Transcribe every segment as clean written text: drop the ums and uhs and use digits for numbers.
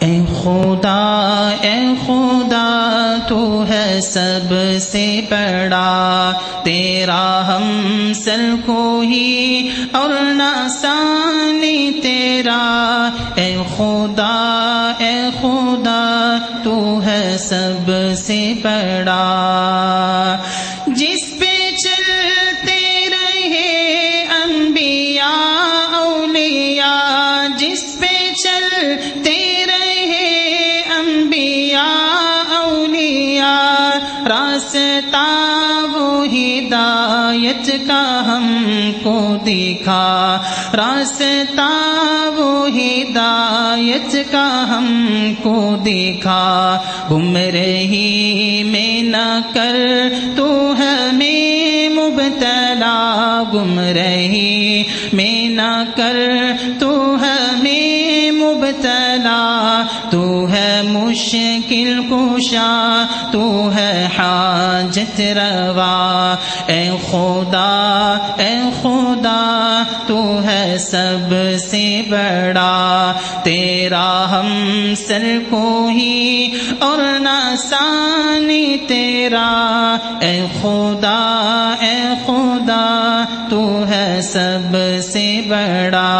اے خدا تو ہے سب سے بڑا، تیرا ہم سر کوئی اور نہ ثانی تیرا۔ اے خدا تو ہے سب سے بڑا، جس پہ چلتے رہے انبیاء اولیاء، جس پہ چلتے رہے انبیاء اولیاء، راستہ وہ ہدایت کا ہم کو دکھا، راستہ وہ ہدایت کا ہم کو دکھا۔ گمراہی میں نہ کر تو ہمیں مبتلا، گمراہی میں نہ کر تو ہمیں مبتلا، تو ہے مشکل کشا، تو ہے حاجت روا۔ اے خدا تو ہے سب سے بڑا، تیرا ہم سر کوئی اور نہ ثانی تیرا۔ اے خدا تو ہے سب سے بڑا،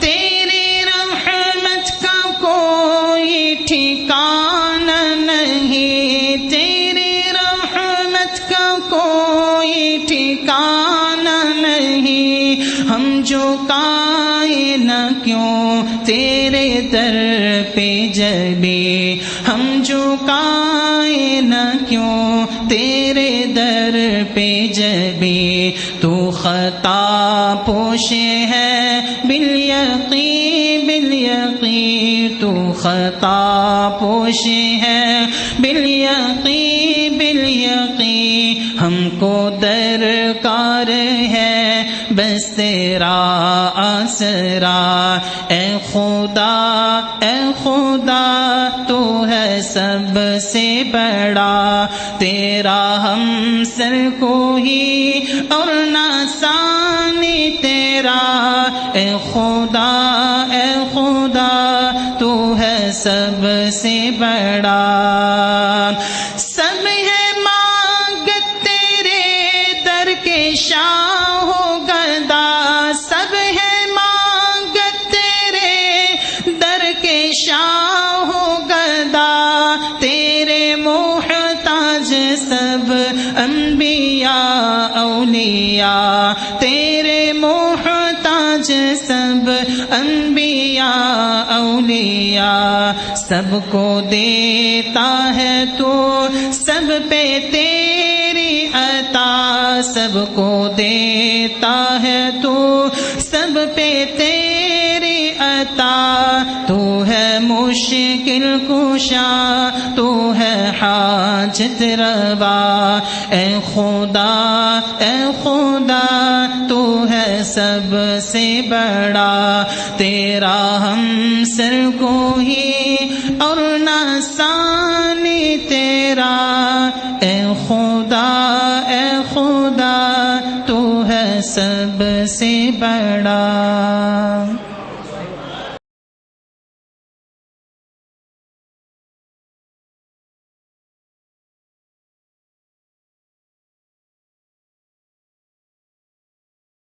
تیری رحمت کا کوئی ٹھکانہ نہیں، تیری رحمت کا کوئی ٹھکانہ نہیں، ہم جو کائیں نہ کیوں تیرے در پہ جبی، ہم جو کائیں نہ کیوں تیرے در پہ جبی، تو خطا پوش ہے بالیقین بالیقین، تو خطا پوش ہے بالیقین بالیقین، ہم کو درکار ہے بس تیرا آسرا۔ اے خدا تو ہے سب سے بڑا، تیرا ہم سر کوئی اور نہ ثانی تیرا۔ اے خدا تو ہے سب سے بڑا، سب ہے مانگت تیرے در کے شاہ و گدا، سب ہے مانگت تیرے در کے شاہ و گدا، تیرے محتاج سب انبیاء اولیاء، تیرے محتاج سب انبیاء اولیاء، سب کو دیتا ہے تو سب پہ تیری عطا، سب کو دیتا ہے تو سب پہ تیری عطا، تو ہے مشکل کشا، تو ہے حاجت روا۔ اے خدا تو ہے سب سے بڑا، تیرا ہم سر کوئی اور نہ ثانی تیرا۔ اے خدا تو ہے سب سے بڑا۔